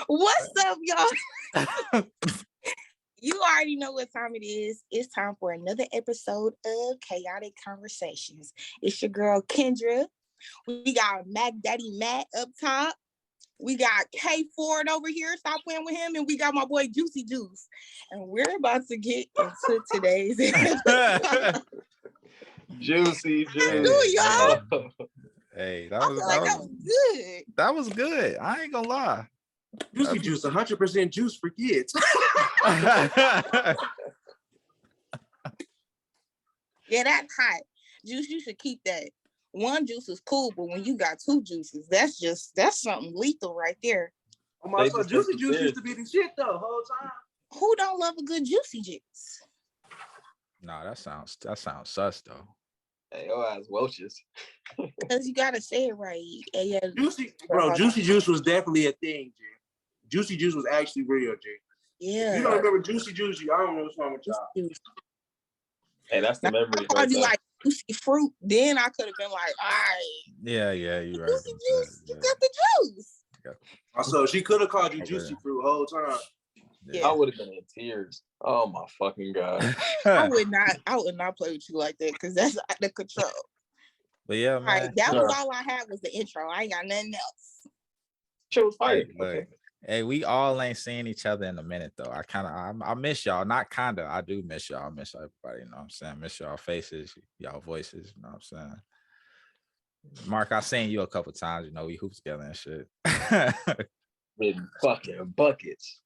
What's up, y'all? You already know what time it is. It's time for another episode of Chaotic Conversations. It's your girl, Kendra. We got Mac Daddy Matt up top. We got K Ford over here. Stop playing with him. And we got my boy, Juicy Juice. And we're about to get into today's episode. Juicy Juice. Do y'all? Hey, that was good. That was good. I ain't gonna lie. Juicy Juice, 100% juice for kids. Yeah, that's hot. Juice, you should keep that. One juice is cool, but when you got two juices, that's something lethal right there. Oh my, so Juicy Juice used to be the shit though, the whole time. Who don't love a good juicy juice? Nah, that sounds sus though. Hey, your ass Welch's. Because you gotta say it right. Yeah, Juicy Juice was definitely a thing, G. Juicy Juice was actually real, G. Yeah. You don't remember Juicy Juice? I don't know what's wrong with y'all. Hey, that's the memory. I'd be like juicy fruit. Then I could have been like, all right. Yeah, you're right. Juicy juice, you got the juice. So she could have called you Juicy Fruit the whole time. Yeah. I would have been in tears. Oh my fucking God. I would not play with you like that because that's out of control. But yeah, man. All right, that was all I had was the intro. I ain't got nothing else. She was fire. Hey, we all ain't seen each other in a minute though. I miss y'all. Not kinda. I do miss y'all. I miss everybody. You know what I'm saying? Miss y'all faces, y'all voices. You know what I'm saying? Mark, I seen you a couple times. You know, we hoop together and shit. With fucking buckets.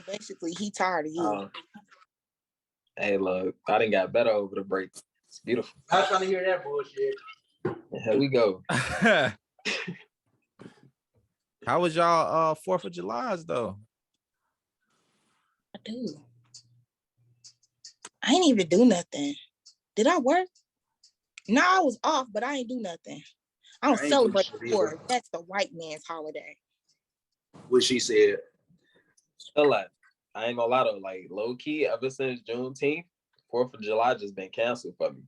Basically, he tired of you. Hey, look, I done got better over the break. It's beautiful. I was trying to hear that bullshit. Here we go. How was y'all 4th of July's though? I do. I ain't even do nothing. Did I work? No, I was off, but I ain't do nothing. I don't celebrate the 4th. That's the white man's holiday. What she said. Still like, I ain't gonna lie though, like low key, ever since Juneteenth, 4th of July just been canceled for me.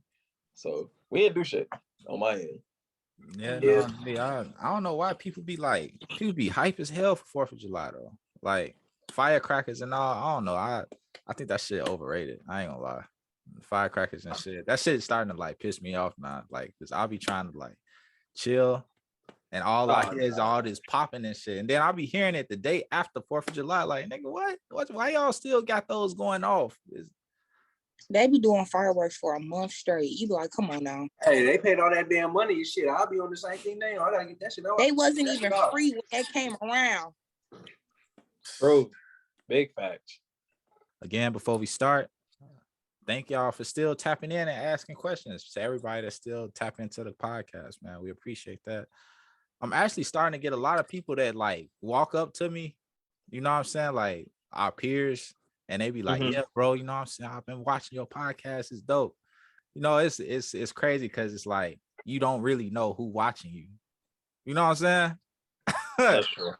So we didn't do shit on my end. Yeah. I don't know why people be hype as hell for 4th of July though. Like firecrackers and all. I don't know. I think that shit overrated. I ain't gonna lie. Firecrackers and shit. That shit is starting to like piss me off now. Like, cause I'll be trying to like chill. And all I hear is all this popping and shit. And then I'll be hearing it the day after 4th of July. Like, nigga, what? Why y'all still got those going off? They be doing fireworks for a month straight. You be like, come on now. Hey, they paid all that damn money and shit. I'll be on the same thing now. I gotta get that shit out. They wasn't even free when that came around. Bro, big facts. Again, before we start, thank y'all for still tapping in and asking questions. To everybody that's still tapping into the podcast, man. We appreciate that. I'm actually starting to get a lot of people that like walk up to me, you know what I'm saying? Like our peers, and they be like, yeah, bro, you know what I'm saying? I've been watching your podcast. It's dope. You know, it's crazy because it's like you don't really know who watching you. You know what I'm saying? That's true.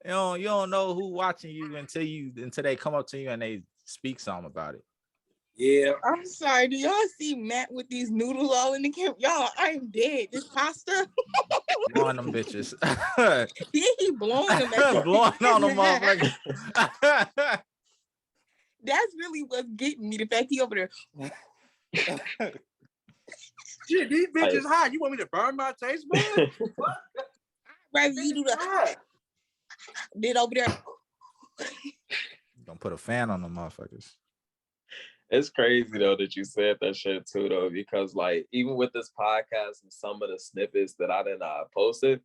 You don't know who watching you until they come up to you and they speak something about it. Yeah. I'm sorry. Do y'all see Matt with these noodles all in the camp? Y'all, I'm dead. This pasta. Blowing them bitches. He blowing them. Blowing on them motherfuckers. That's really what's getting me. The fact he over there. Shit, these bitches hot. You want me to burn my taste bud? What? Right, you do the. Did over there. Don't put a fan on them motherfuckers. It's crazy though that you said that shit too though, because like even with this podcast and some of the snippets that I didn't posted,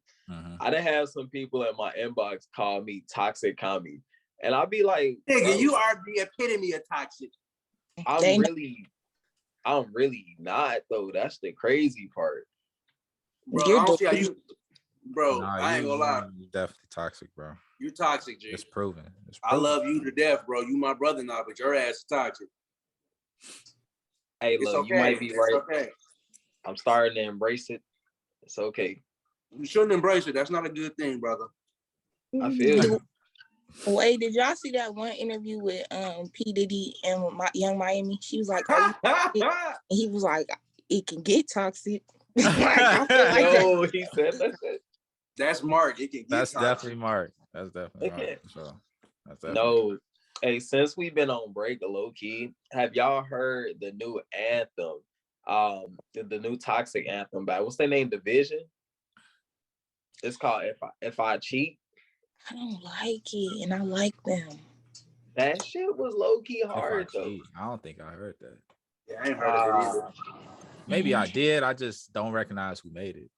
I done have some people in my inbox call me toxic commie, and I'll be like, nigga, you are the epitome of toxic. I'm really not though. That's the crazy part. Bro, I don't see how you, bro. Nah, I ain't gonna lie. You're definitely toxic, bro. You toxic, G. It's proven. I love you to death, bro. You my brother now, but your ass is toxic. Hey, look, you might be right. Okay. I'm starting to embrace it. It's okay. You shouldn't embrace it. That's not a good thing, brother. I feel you. Wait, did y'all see that one interview with P. Diddy and Young Miami? She was like, and he was like, it can get toxic. Like, I feel like he said that shit. That's Mark. It can get That's toxic. definitely Mark. That's definitely right. So that's definitely no. Hey, since we've been on break, low key, have y'all heard the new anthem? The new Toxic anthem by what's their name? Division. It's called If I Cheat. I don't like it, and I like them. That shit was low key hard though. I don't think I heard that. Yeah, I ain't heard of it either. Maybe I did. I just don't recognize who made it.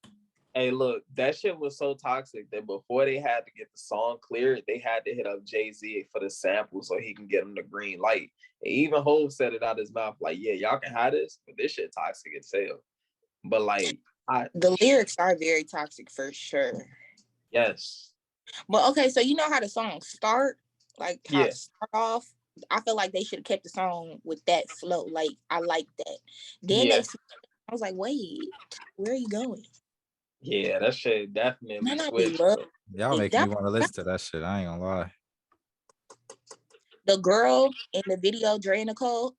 Hey, look, that shit was so toxic that before they had to get the song cleared, they had to hit up Jay-Z for the sample so he can get them the green light. And even Hov said it out his mouth, like, yeah, y'all can have this, but this shit toxic as hell. But like, the lyrics are very toxic for sure. Yes. But okay, so you know how the song start? Like how it start off? I feel like they should have kept the song with that flow. Like, I like that. Then I was like, wait, where are you going? Yeah, that shit definitely switched. Y'all make me want to listen to that shit. I ain't gonna lie. The girl in the video, Dre Nicole,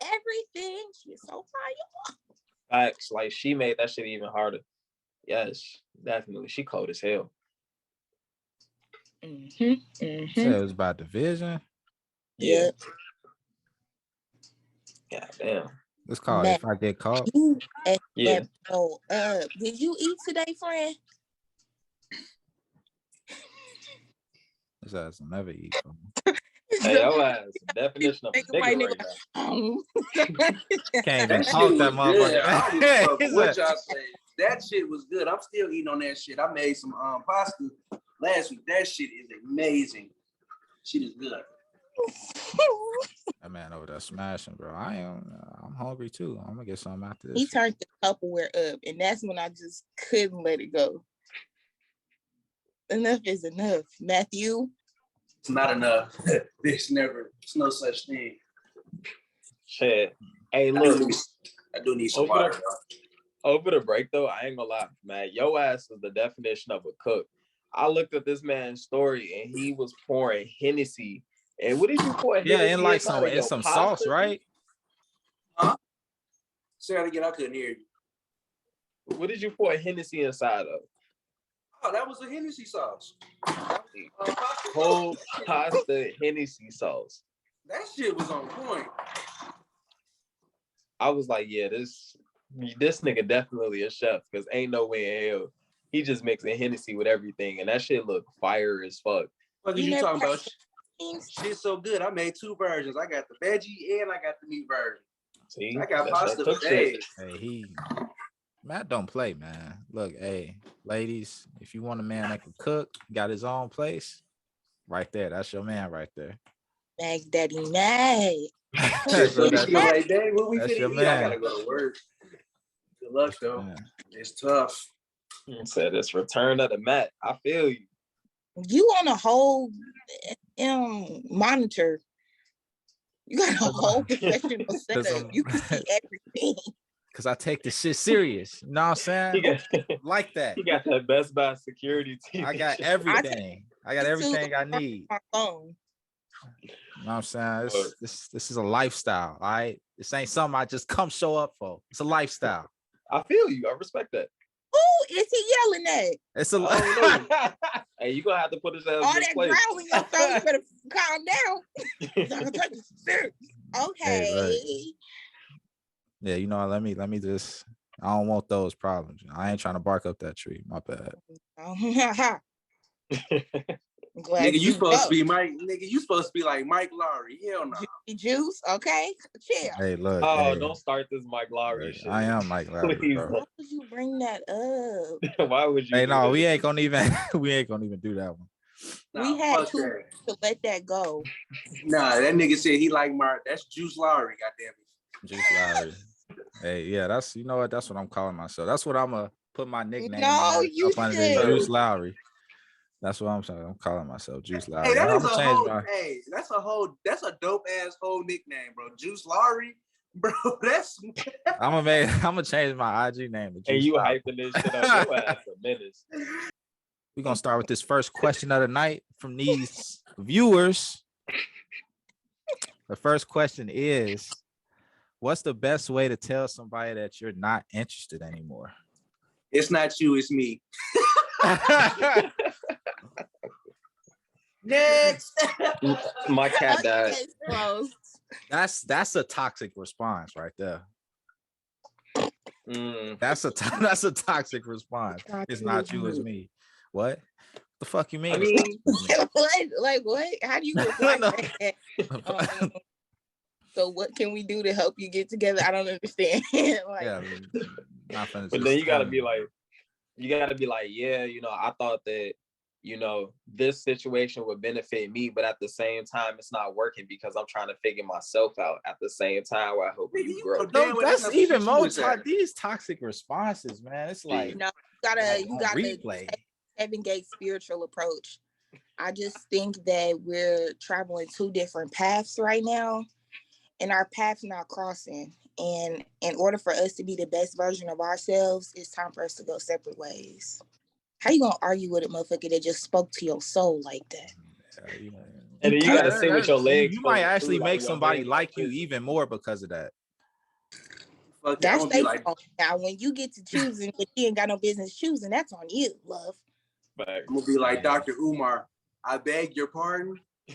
everything, she's so fire. Facts, like she made that shit even harder. Yes, definitely. She cold as hell. So it was about Division. Yeah. God damn. It's called If I Get Caught. Yeah. Did you eat today, friend? His ass will never eat. Hey, your ass, definition of a nigga right now. Can't even talk that motherfucker. What y'all say? That shit was good. I'm still eating on that shit. I made some pasta last week. That shit is amazing. Shit is good. That man over there smashing, bro. I'm hungry too. I'm gonna get something after this. He turned the Tupperware up, and that's when I just couldn't let it go. Enough is enough, Matthew. It's not enough. It's no such thing. Shit. Hey, look. I do need some water. Over the break though, I ain't gonna lie, man. Your ass is the definition of a cook. I looked at this man's story and he was pouring Hennessy. And what did you pour? Yeah, and like some sauce, right? Huh? Say that again. I couldn't hear you. What did you pour Hennessy inside of? Oh, that was a Hennessy sauce. Whole pasta Hennessy sauce. That shit was on point. I was like, yeah, this nigga definitely a chef because ain't no way in hell he just mixing Hennessy with everything, and that shit look fire as fuck. What are you talking about? Shit's so good. I made two versions. I got the veggie and I got the meat version. See, I got pasta for days. Hey, Matt don't play, man. Look, hey, ladies, if you want a man that can cook, got his own place, right there. That's your man right there. Mac Daddy Mac. That's like, dang, what we finna eat? Man. I gotta go to work. Good luck, though. Man. It's tough. Said it's return of the Matt. I feel you. You on a whole monitor. You got a whole professional setup. You can see everything. Because I take this shit serious. You know what I'm saying? Like that. You got that Best Buy security TV. I got everything. I got everything I need. My phone. You know what I'm saying? This is a lifestyle, all right? This ain't something I just come show up for. It's a lifestyle. I feel you. I respect that. Who is he yelling at? It's a Hey, you gonna have to put his ass all in that place. growl in your throat. You better calm down. Okay. Hey, right. Yeah, you know, let me just. I don't want those problems. I ain't trying to bark up that tree. My bad. Nigga, you supposed to be Mike. Nigga, you supposed to be like Mike Lowry. Hell no. Juice, okay? Chill. Hey, look. Oh, hey, don't start this Mike Lowry shit. I am Mike Lowry, bro. Why would you bring that up? Why would you? Hey, no, we ain't gonna even do that one. We had to let that go. Nah, that nigga said he like Mark. That's Juice Lowry, goddamn it. Juice Lowry. Hey, yeah, that's, you know what? That's what I'm calling myself. That's what I'm gonna put my nickname. No, you up under there, Juice Lowry. That's what I'm saying. I'm calling myself Juice Lowry. Hey, that's a dope ass whole nickname, bro. Juice Lowry, bro. That's I'm gonna change my IG name to Juice. And you Lowry. hyping this shit up. Your ass a menace. We're gonna start with this first question of the night from these viewers. The first question is, what's the best way to tell somebody that you're not interested anymore? It's not you, it's me. Next. My cat died. That's a toxic response right there. Mm. That's a toxic response. It's not you, it's me. What the fuck you mean? I mean, what? Like what? How do you reply to that? So what can we do to help you get together? I don't understand. Like, yeah, not but then you gotta be like, yeah, you know, I thought that, you know, this situation would benefit me, but at the same time, it's not working because I'm trying to figure myself out at the same time where I hope you grow. No, that's even more these toxic responses, man. It's like, you gotta replay. Kevin Gates spiritual approach. I just think that we're traveling two different paths right now, and our paths not crossing. And in order for us to be the best version of ourselves, it's time for us to go separate ways. How you gonna argue with a motherfucker that just spoke to your soul like that? And then you gotta sit with your legs. You might actually make somebody like you even more because of that. That's they fault. Now, when you get to choosing, but you ain't got no business choosing, that's on you, love. I'm gonna be like Dr. Umar. I beg your pardon. I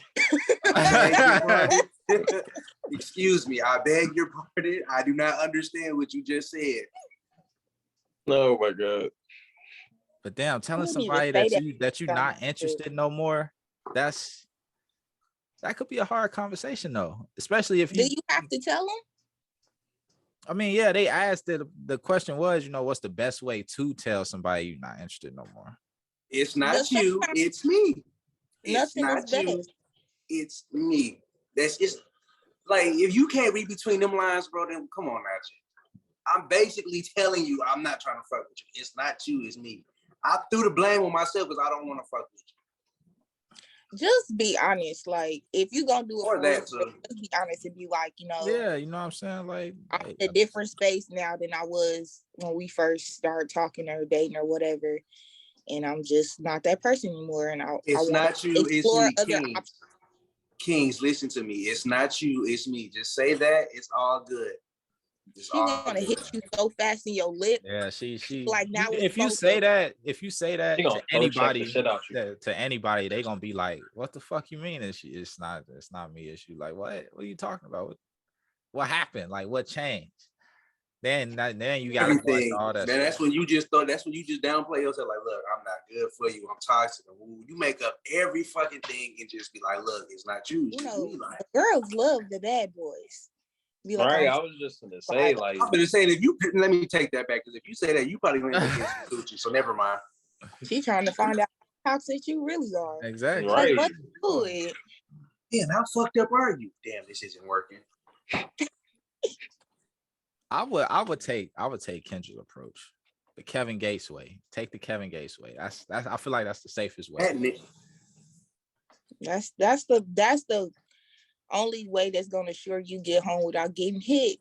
beg your pardon. Excuse me. I beg your pardon. I do not understand what you just said. Oh my God. But damn, telling somebody that you're not interested no more, that could be a hard conversation though, especially if you. Do you have to tell them? I mean, yeah, they asked that the question was, you know, what's the best way to tell somebody you're not interested no more? It's not you, it's me. It's Nothing not is you, best. it's me. That's just like, if you can't read between them lines, bro, then come on, now. I'm basically telling you I'm not trying to fuck with you. It's not you, it's me. I threw the blame on myself because I don't want to fuck with you. Just be honest. Like, if you gonna do it Or for that, real, just be honest and be like, you know. Yeah, you know what I'm saying? Like, I'm in a different space now than I was when we first started talking or dating or whatever. And I'm just not that person anymore. And it's not you, it's me. Other Kings, listen to me. It's not you, it's me. Just say that. It's all good. She's gonna hit you so fast in your lip. Yeah, she like now. If you say that to anybody, they gonna be like, "What the fuck you mean? It's not me. It's you." Like, what are you talking about? What happened? Like, what changed? Then you got everything. All that. Man, that's when you just downplay yourself. Like, look, I'm not good for you. I'm toxic. You make up every fucking thing and just be like, look, it's not you. You know, the girls love the bad boys. Like, right, I was just gonna say, like, I'm gonna say, if you let me take that back, because if you say that, you probably gonna get some Gucci. So never mind. She trying to find out how toxic you really are. Exactly. Right. Like, do it. Damn, how fucked up are you? Damn, this isn't working. I would take Kendra's approach, the Kevin Gates way. Take the Kevin Gates way. That's I feel like that's the safest way. That's the only way that's gonna assure you get home without getting hit.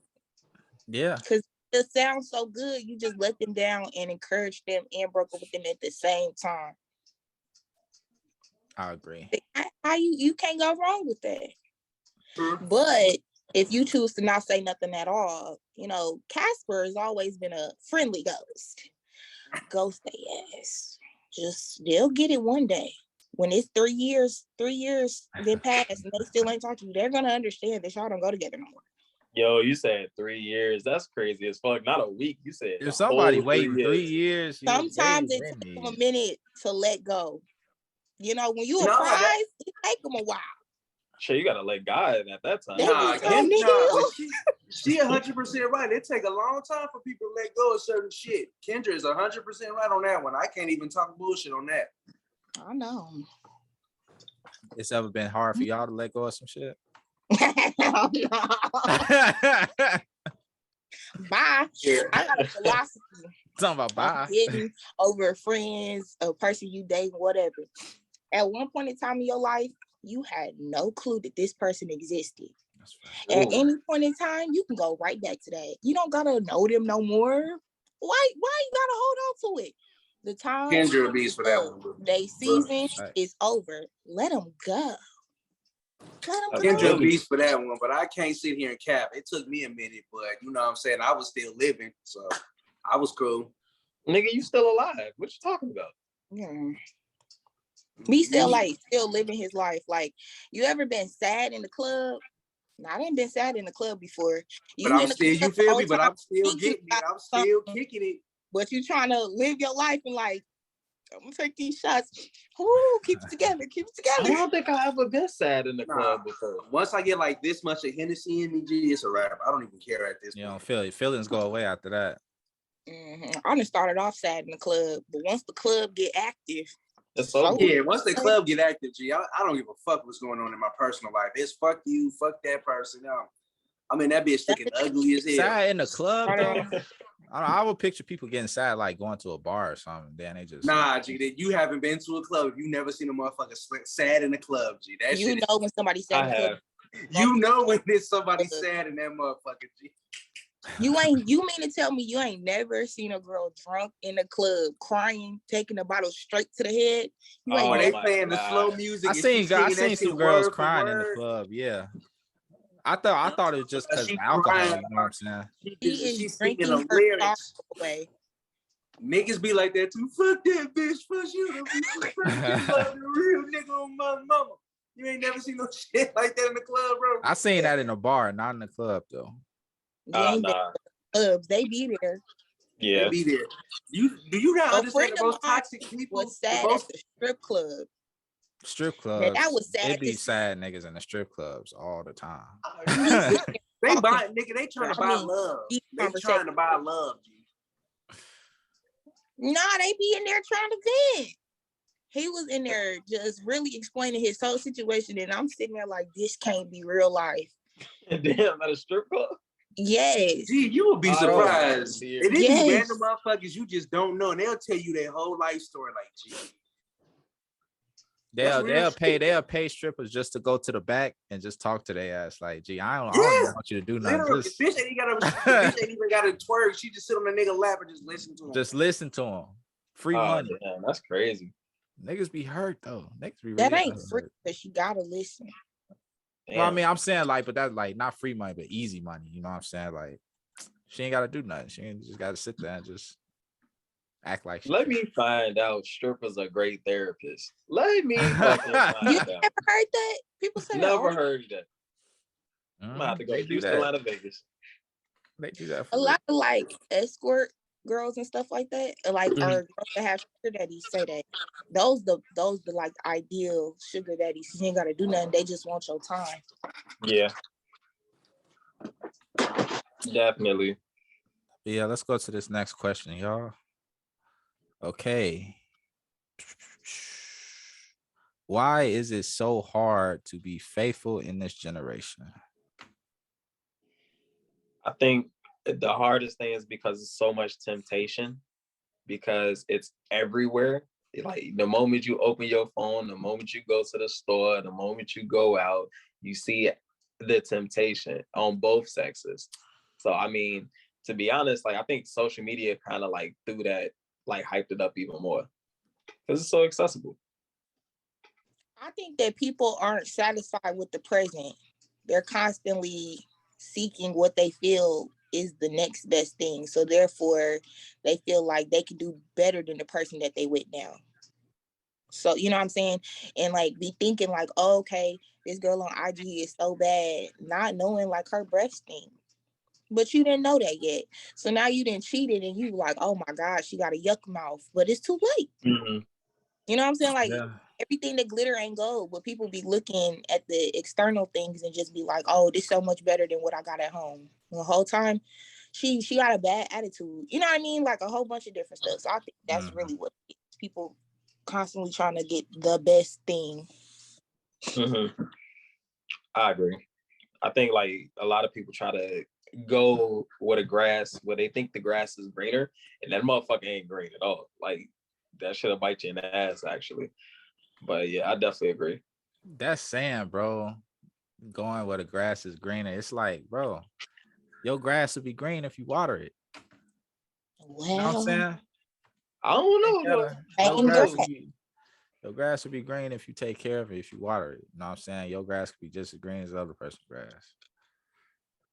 Yeah. Because it sounds so good, you just let them down and encourage them and broke up with them at the same time. I agree. How you can't go wrong with that. Mm-hmm. But if you choose to not say nothing at all, you know, Casper has always been a friendly ghost. Ghost their ass. Just they'll get it one day. When it's 3 years been passed and they still ain't talking to you, they're gonna understand that y'all don't go together no more. Yo, you said 3 years. That's crazy as fuck. Not a week. You said if somebody waiting 3 years. Sometimes it takes them a minute to let go. You know, when you a prize, it takes them a while. Sure, you gotta let God in at that time. She 100% right. It take a long time for people to let go of certain shit. Kendra is 100% right on that one. I can't even talk bullshit on that. I know. It's ever been hard for y'all to let go of some shit? Bye. Yeah. I got a philosophy. Talking about bye. Getting over friends, a person you date, whatever. At one point in time in your life, you had no clue that this person existed. At any point in time, you can go right back to that. You don't gotta know them no more. Why you gotta hold on to it? The time Kendra beats for that one. They season is over. Let them go. Kendra beats for that one, but I can't sit here and cap. It took me a minute, but you know what I'm saying? I was still living, so I was cool. Nigga, you still alive. What you talking about? Yeah. Me still living his life. Like, you ever been sad in the club? I didn't been sad in the club before. But I'm still, you feel me? But I'm still getting it. I'm still kicking it. But you trying to live your life and like, I'm gonna take these shots. Ooh, keep it together. Keep it together. I don't think I ever been sad in the club before. Once I get like this much of Hennessy in me, G, it's a wrap. I don't even care at this point. You don't feel it. Feelings go away after that. I done started off sad in the club, but once the club get active, once the club get active, G, I don't give a fuck what's going on in my personal life. It's fuck you, fuck that person. I mean, that bitch looking ugly as hell. Sad in the club, though. I would picture people getting sad like going to a bar or something. Then they just G, you haven't been to a club. You never seen a motherfucker sad in the club, G. That you know when somebody's sad in the club. You know when there's somebody sad in that motherfucker, G. You mean to tell me you ain't never seen a girl drunk in a club crying, taking a bottle straight to the head? When they playing the slow music. I seen some girls crying in the club. Yeah, I thought it was just because alcohol. You know what I'm saying? She's singing the lyrics. Away. Niggas be like that too. Fuck that bitch. Fuck you. Fuck the real nigga on my mama. You ain't never seen no shit like that in the club, bro. I seen that in a bar, not in the club though. Clubs, they be there. Yeah, they be there. Do you not understand the most toxic people? Was sad at the strip club. Strip clubs. Man, that was sad. It be sad niggas in the strip clubs all the time. They trying to buy love. They trying to buy love, G. Nah, they be in there trying to vent. He was in there just really explaining his whole situation, and I'm sitting there like, this can't be real life. Damn, at a strip club? Yes. Gee, you will be surprised. And it be random motherfuckers you just don't know, and they'll tell you their whole life story like, gee. They'll pay strippers just to go to the back and just talk to their ass like, gee, I don't want you to do nothing. The bitch ain't even got to twerk. She just sit on the nigga lap and just listen to him. Just listen to him. Free money. Damn, that's crazy. Niggas be hurt though. Niggas be that ain't free, but you gotta listen. Well, I mean, I'm saying like, but that's like not free money, but easy money. You know what I'm saying? Like, she ain't gotta do nothing. She ain't just gotta sit there and just act like. Let me find out. Strippers are great therapists. Let me fucking find you never heard that? People say never heard that. I'm gonna have to go to Houston, out of Vegas. They do that. A lot of like escort girls and stuff like that, like or girls that have sugar daddies say that those the like ideal sugar daddies. You ain't gotta do nothing. They just want your time. Yeah, definitely. Yeah, let's go to this next question, y'all. Okay. Why is it so hard to be faithful in this generation? I think the hardest thing is because it's so much temptation, because it's everywhere. Like the moment you open your phone, the moment you go to the store, the moment you go out, you see the temptation on both sexes. So, I mean, to be honest, like I think social media kind of like threw that, like hyped it up even more because it's so accessible. I think that people aren't satisfied with the present. They're constantly seeking what they feel is the next best thing. So therefore, they feel like they can do better than the person that they with now. So, you know what I'm saying? And like be thinking like, oh, okay, this girl on IG is so bad, not knowing like her breath stink. But you didn't know that yet. So now you didn't cheated and you like, oh my God, she got a yuck mouth. But it's too late. Mm-hmm. You know what I'm saying? Like everything that glitter ain't gold, but people be looking at the external things and just be like, oh, this is so much better than what I got at home. The whole time she got a bad attitude. You know what I mean? Like a whole bunch of different stuff. So I think that's really what it is. People constantly trying to get the best thing. Mm-hmm. I agree. I think like a lot of people try to go where they think the grass is greener, and that motherfucker ain't green at all. Like that should have bite you in the ass actually. But yeah, I definitely agree. That's saying, bro, going where the grass is greener. It's like, bro, your grass would be green if you water it. Well, you know what I'm saying? I don't know. Your grass would be green if you take care of it, if you water it. You know what I'm saying? Your grass could be just as green as the other person's grass.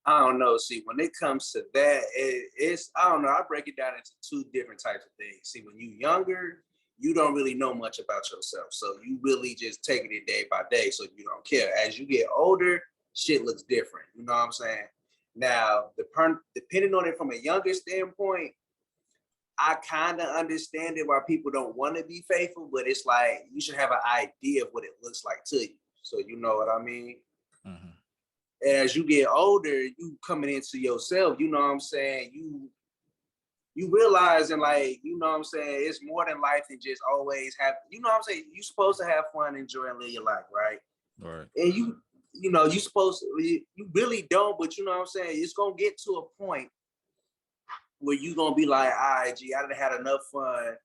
I don't know. See, when it comes to that, it's I don't know. I break it down into two different types of things. See, when you younger, you don't really know much about yourself. So you really just taking it day by day. So you don't care. As you get older, shit looks different. You know what I'm saying? Now, depending on it from a younger standpoint, I kind of understand it why people don't want to be faithful, but it's like you should have an idea of what it looks like to you. So you know what I mean? Mm-hmm. As you get older, you coming into yourself, you know what I'm saying? You realizing, like, you know what I'm saying, it's more than life than just always have, you know what I'm saying? You're supposed to have fun, enjoy, and live your life, right? Right. And you know, you supposed to, you really don't, but you know what I'm saying? It's going to get to a point where you're going to be like, all right, gee, I done had enough fun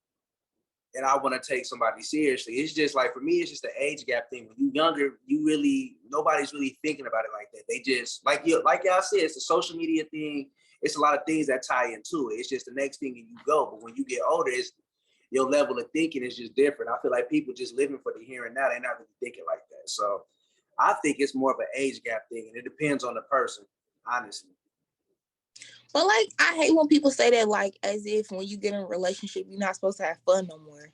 and I want to take somebody seriously. It's just like, for me, it's just the age gap thing. When you're younger, nobody's really thinking about it like that. They just, like y'all said, it's a social media thing. It's a lot of things that tie into it. It's just the next thing and you go. But when you get older, your level of thinking is just different. I feel like people just living for the here and now. They're not really thinking like that. So I think it's more of an age gap thing, and it depends on the person, honestly. But like, I hate when people say that, like, as if when you get in a relationship, you're not supposed to have fun no more.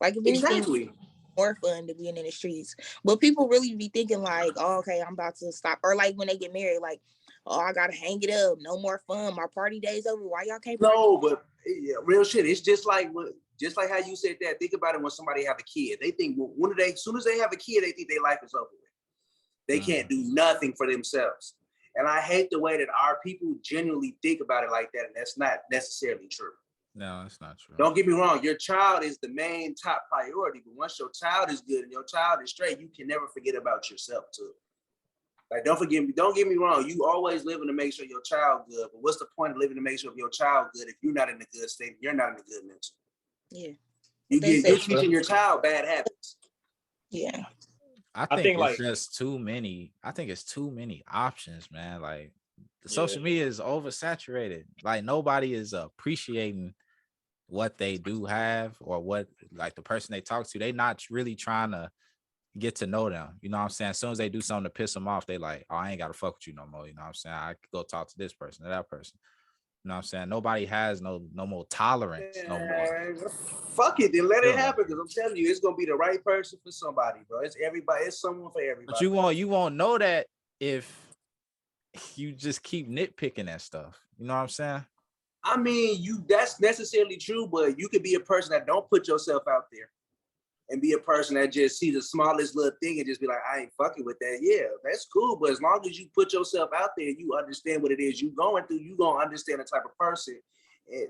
Like, if anything, more fun to being in the streets. But people really be thinking like, oh, okay, I'm about to stop. Or like when they get married, like, oh, I gotta hang it up. No more fun. My party day's over. Why y'all can't party? No, but yeah, real shit. It's just like how you said that. Think about it when somebody have a kid. They think, well, as soon as they have a kid, they think their life is over with. They can't do nothing for themselves. And I hate the way that our people genuinely think about it like that. And that's not necessarily true. No, that's not true. Don't get me wrong. Your child is the main top priority. But once your child is good and your child is straight, you can never forget about yourself too. Like, don't get me wrong. You always living to make sure your child good. But what's the point of living to make sure your child good if you're not in a good state? You're not in a good mental. Yeah. You're teaching your child bad habits. Yeah. I think it's just too many. I think it's too many options, man. Like, the social media is oversaturated. Like, nobody is appreciating what they do have, or what, like, the person they talk to. They not really trying to get to know them. You know what I'm saying? As soon as they do something to piss them off, they like, oh, I ain't gotta fuck with you no more. You know what I'm saying? I could go talk to this person or that person. You know what I'm saying? Nobody has no more tolerance no more. Fuck it, then let it happen, because I'm telling you, it's gonna be the right person for somebody, bro. It's everybody, it's someone for everybody. But you won't know that if you just keep nitpicking that stuff. You know what I'm saying? I mean, that's necessarily true, but you could be a person that don't put yourself out there and be a person that just sees the smallest little thing and just be like, I ain't fucking with that. Yeah, that's cool. But as long as you put yourself out there and you understand what it is you going through, you going to understand the type of person, and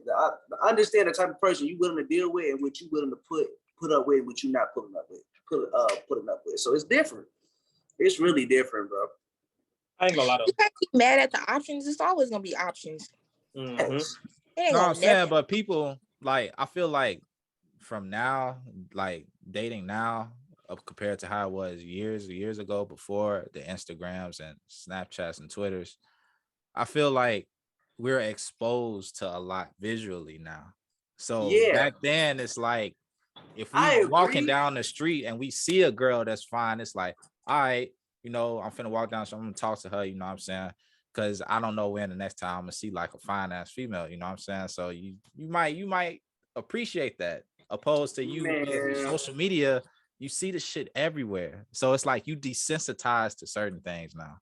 understand the type of person you willing to deal with and what you willing to put up with, what you not putting up with. So it's different. It's really different, bro. I ain't gonna lie to you. Can't be mad at the options. It's always going to be options. Mm-hmm. No, I'm saying, but people, like, I feel like from now, like, dating now compared to how it was years ago before the Instagrams and Snapchats and Twitters, I feel like we're exposed to a lot visually now. So back then, it's like, if we walking down the street and we see a girl that's fine, it's like, all right, you know, I'm finna walk down, so I'm gonna talk to her, you know what I'm saying? Because I don't know when the next time I'm gonna see like a fine ass female, you know what I'm saying? So you might appreciate that, opposed to social media, you see the shit everywhere. So it's like you desensitized to certain things now.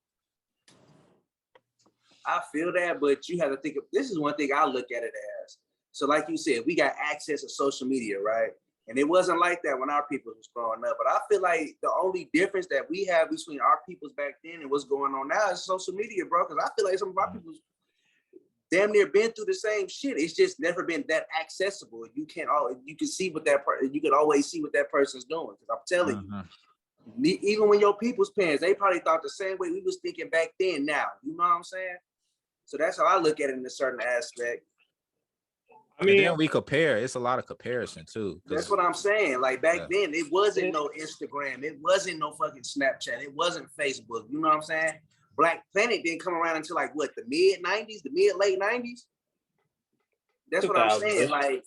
I feel that, but you have to think of, this is one thing I look at it as. So like you said, we got access to social media, right? And it wasn't like that when our people was growing up. But I feel like the only difference that we have between our peoples back then and what's going on now is social media, bro. Because I feel like some of our people's damn near been through the same shit. It's just never been that accessible. You can see what you can always see what that person's doing. Because I'm telling you, even when your people's parents, they probably thought the same way we was thinking back then. Now, you know what I'm saying? So that's how I look at it in a certain aspect. I mean, and then we compare. It's a lot of comparison too. That's what I'm saying. Like back then, it wasn't no Instagram. It wasn't no fucking Snapchat. It wasn't Facebook. You know what I'm saying? Black Planet didn't come around until like what, the late 90s. That's what I'm saying. Like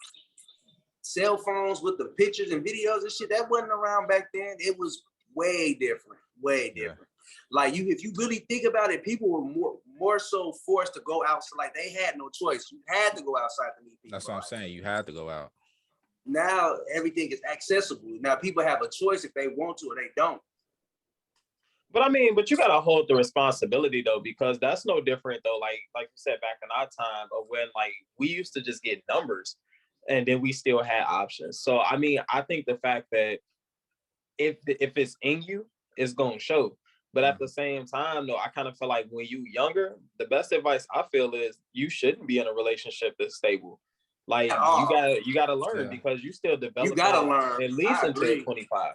cell phones with the pictures and videos and shit, that wasn't around back then. It was way different. Yeah. Like if you really think about it, people were more so forced to go outside. Like they had no choice. You had to go outside to meet people. That's what I'm saying. You had to go out. now everything is accessible. Now people have a choice if they want to or they don't. But I mean, but you gotta hold the responsibility though, because that's no different though. Like you said back in our time of when like we used to just get numbers, and then we still had options. So I mean, I think the fact that if it's in you, it's gonna show. But at the same time, though, I kind of feel like when you younger, the best advice I feel is you shouldn't be in a relationship that's stable. Like you gotta learn because you still developing. You gotta learn at least until 25.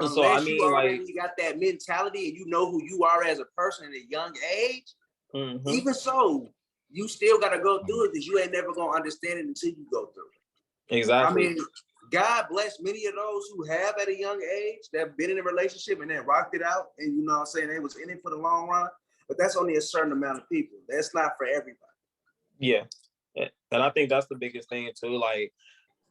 Unless so I mean, you already like, got that mentality and you know who you are as a person at a young age, even so, you still gotta go through it because you ain't never gonna understand it until you go through it. Exactly. I mean, God bless many of those who have at a young age that have been in a relationship and then rocked it out, and you know what I'm saying, they was in it for the long run. But that's only a certain amount of people. That's not for everybody. Yeah. And I think that's the biggest thing too. Like,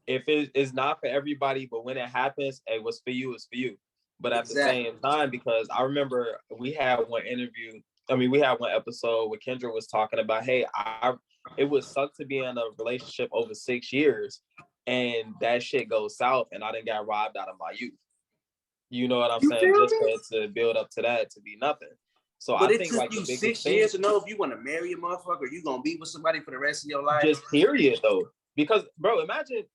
if it's not for everybody, but when it happens, hey, what's for you is for you. But at the same time, because I remember we had one episode where Kendra was talking about, hey, it would suck to be in a relationship over 6 years and that shit goes south and I done got robbed out of my youth. You know what I'm saying? Just to build up to that to be nothing. So but I think like you the 6 years to know if you want to marry a motherfucker or you gonna be with somebody for the rest of your life. Just period though. Because bro, imagine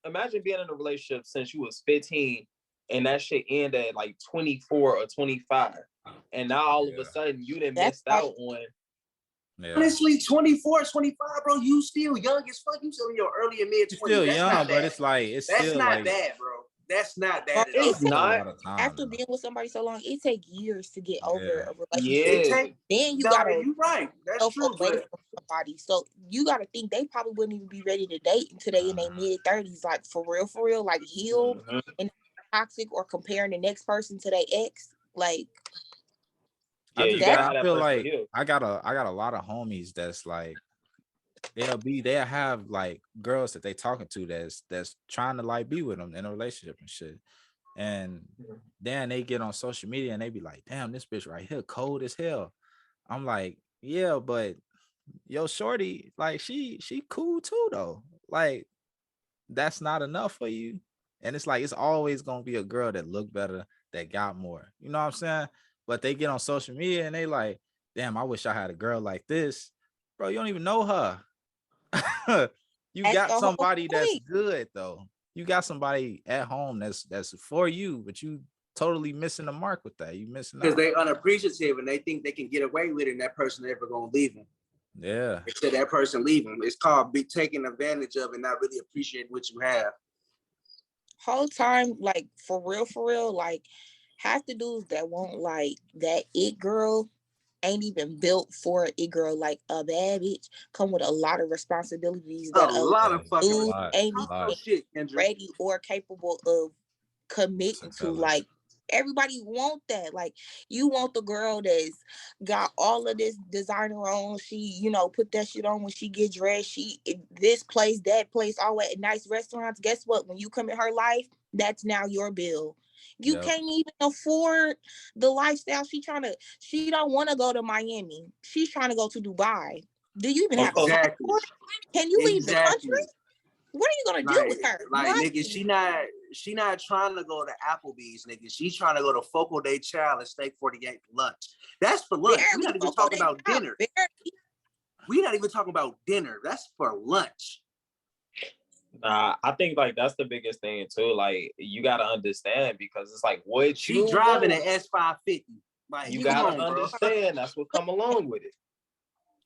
being in a relationship since you was 15 and that shit ended at like 24 or 25. And now all of a sudden you done missed out on. Yeah. Honestly, 24, 25, bro, you still young as fuck. You still in your early and mid 20s. Still young, but it's like that's still not like, bad, bro. That's not bad. It's not. After being with somebody so long, it takes years to get over a relationship. Then you gotta. You're right. That's true. Away from somebody, so you gotta think they probably wouldn't even be ready to date until they in their mid-30s. Like for real, like healed and toxic, or comparing the next person to their ex. Like, I feel like I got a lot of homies that's like they'll have like girls that they talking to that's trying to like be with them in a relationship and shit. And then they get on social media and they be like, damn, this bitch right here cold as hell. I'm like, yeah, but yo, shorty, like she cool too though. Like that's not enough for you. And it's like it's always gonna be a girl that look better, that got more. You know what I'm saying? But they get on social media and they like, damn, I wish I had a girl like this. Bro, you don't even know her. You got somebody that's good though. You got somebody at home that's for you, but you totally missing the mark with that. You missing because they unappreciative and they think they can get away with it, and that person never gonna leave them. Yeah. Instead that person leave them. It's called be taken advantage of and not really appreciate what you have. Whole time, like for real, like half the dudes that want like that it girl ain't even built for it girl. Like a bad bitch come with a lot of responsibilities that a lot of fucking dude ain't even ready or capable of committing to. Like everybody want that. Like you want the girl that's got all of this designer on. She, you know, put that shit on when she get dressed. She this place, that place, all at nice restaurants. Guess what? When you come in her life, that's now your bill. You can't even afford the lifestyle she don't want to go to Miami. She's trying to go to Dubai. Do you even have a passport? Can you leave the country? What are you gonna do with her? Like nigga, she not trying to go to Applebee's, nigga. She's trying to go to Foco de Chao and Steak 48 for lunch. That's for lunch. We're not even talking about dinner. We're not even talking about dinner. That's for lunch. Nah, I think like that's the biggest thing too. Like you gotta understand because it's like what she driving an S550. Like you gotta understand that's what come along with it.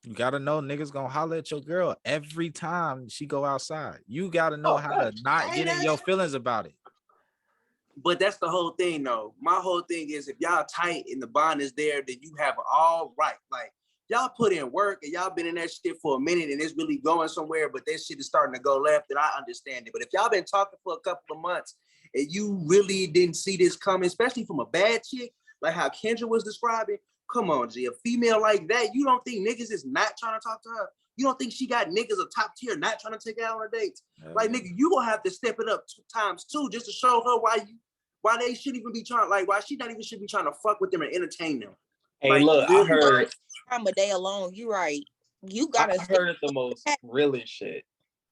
You gotta know niggas gonna holler at your girl every time she go outside. You gotta know how to not get in your feelings about it. But that's the whole thing though. My whole thing is if y'all tight and the bond is there, then you have all right. Like y'all put in work and y'all been in that shit for a minute and it's really going somewhere, but that shit is starting to go left, then I understand it. But if y'all been talking for a couple of months and you really didn't see this coming, especially from a bad chick, like how Kendra was describing, come on, G, a female like that, you don't think niggas is not trying to talk to her? You don't think she got niggas of top tier not trying to take her out on dates? Like, nigga, you gonna have to step it up 2 times too, just to show her why they shouldn't even be trying, like, why she not even should be trying to fuck with them and entertain them. Hey, like, look, I heard time a day alone. You right. You gotta. I heard the most realest shit.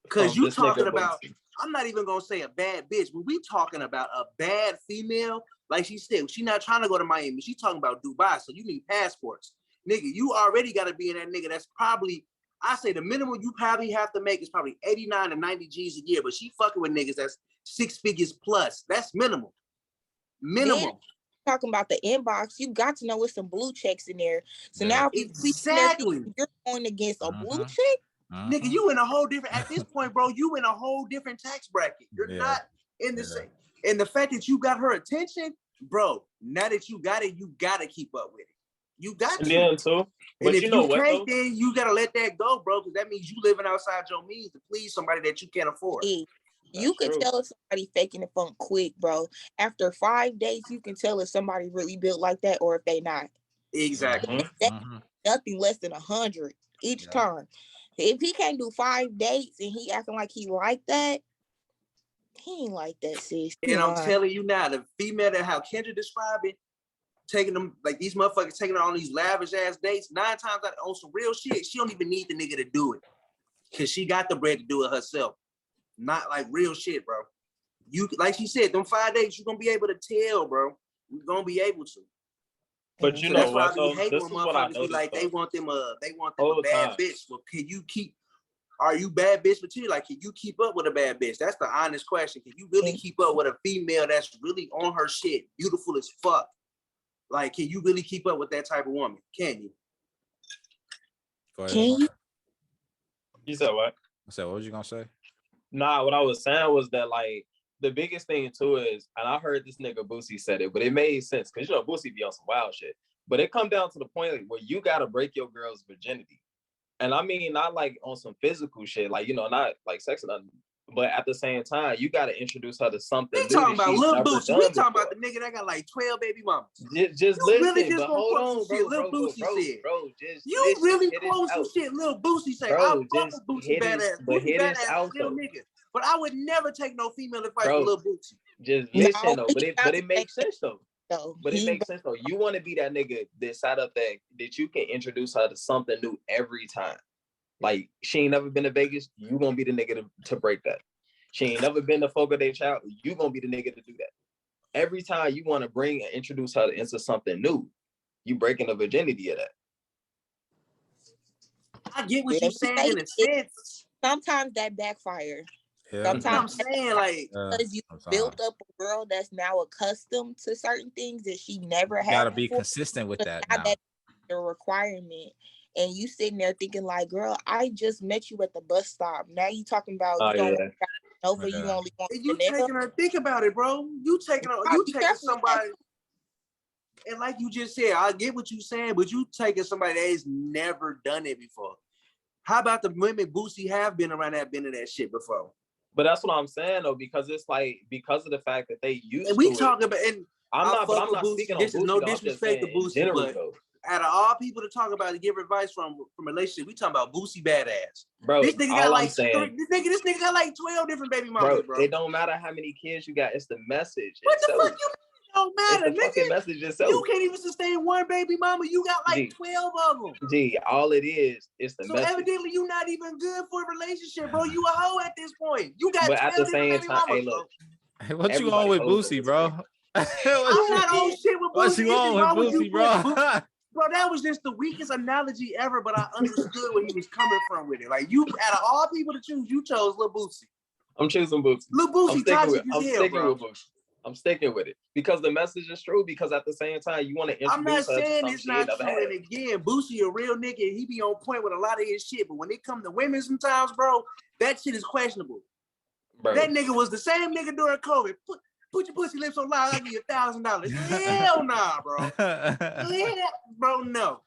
Because you talking about, I'm not even gonna say a bad bitch. When we talking about a bad female, like she said, she not trying to go to Miami. She talking about Dubai. So you need passports. Nigga, you already got to be in that nigga. That's probably, I say the minimum you probably have to make is probably 89 to 90 G's a year. But she fucking with niggas that's 6 figures plus. That's minimum. Minimum. Then, talking about the inbox, you got to know with some blue checks in there. So now if exactly. you're going against a blue check, nigga, you in a whole different, at this point, bro, you in a whole different tax bracket. You're not in the same. And the fact that you got her attention, bro, now that you got it, you got to keep up with it. You got to. Yeah, too. But and if you know what, can't, then you got to let that go, bro, because that means you living outside your means to please somebody that you can't afford. You could tell if somebody faking the funk quick, bro. After 5 days, you can tell if somebody really built like that or if they not. Exactly. Nothing less than 100 each time. If he can't do 5 dates and he acting like he like that, he ain't like that, sis. And I'm telling you now, the female that how Kendra described it, taking them, like these motherfuckers taking her on these lavish ass dates, 9 times out on some real shit, she don't even need the nigga to do it. Cause she got the bread to do it herself. Not like real shit, bro. You, like she said, them 5 days, you're gonna be able to tell, bro. You're gonna be able to. But you know that's what, why I though? hate This when is what I motherfuckers be noticed, like, though. they want them a bad bitch. Well, can you keep, are you bad bitch material? Like, can you keep up with a bad bitch? That's the honest question. Can you really keep up with a female that's really on her shit, beautiful as fuck? Like, can you really keep up with that type of woman? Can you? Can you? You said what? I said, what was you gonna say? Nah, what I was saying was that, like, the biggest thing too is, and I heard this nigga Boosie said it, but it made sense because you know Boosie be on some wild shit. But it come down to the point where you gotta break your girl's virginity, and I mean not like on some physical shit, like, you know, not like sex or nothing. But at the same time, you gotta introduce her to something. We talking about Lil Boosie. We talking about the nigga that got like 12 baby mamas. Just listen, really just but hold on, bro, Lil Boosie said. Just you listen, really quote some shit Lil Boosie say. I fuck with Boosie badass. Boosie badass real nigga. But I would never take no female advice from Lil Boosie. Just listen though, but it makes sense though. But it makes sense though. You want to be that nigga that side up that you can introduce her to something new every time. Like, she ain't never been to Vegas, you gonna be the nigga to break that. She ain't never been to Fogo de Chao, you gonna be the nigga to do that. Every time you want to bring and introduce her into something new, you breaking the virginity of that. I get what you're saying in a sense. Sometimes that backfire. Sometimes I'm saying, like, because you built up a girl that's now accustomed to certain things that she never had. You gotta be consistent with that now. That's the requirement. And you sitting there thinking like, girl, I just met you at the bus stop. Now you talking about you don't want over, you only want you taking her, think about it, bro. You taking somebody, and like you just said, I get what you saying, but you taking somebody that has never done it before. How about the women Boosie have been around that, been in that shit before? But that's what I'm saying though, because it's like, because of the fact that they used and we talking about, and I'm not speaking on this Boosie, is no disrespect to Boosie, general, but though. Out of all people to talk about to give advice from relationship, we talking about Boosie badass. Bro, this nigga got like this nigga got like 12 different baby mamas, bro. It don't matter how many kids you got, it's the message. What the fuck you don't matter, it's the fucking message itself. You can't even sustain one baby mama. You got like 12 of them. Gee, all it is the message. So evidently you not even good for a relationship, bro. You a hoe at this point. You got 12 at the same baby time, mamas, hey, look. Hey, what you on with Boosie, bro? I'm not on shit with Boosie. What you on with Boosie, bro? Bro, that was just the weakest analogy ever, but I understood where he was coming from with it. Like, you, out of all people to choose, you chose Lil Boosie. I'm choosing Boosie. Lil Boosie toxic as hell, bro. With Boosie. I'm sticking with it because the message is true. Because at the same time, you want to introduce. I'm not saying it's not true. And again, Boosie a real nigga. He be on point with a lot of his shit. But when it come to women, sometimes, bro, that shit is questionable. Bro. That nigga was the same nigga during COVID. Put your pussy lips on loud, I'll give you $1,000. Hell nah, bro. Bro, no.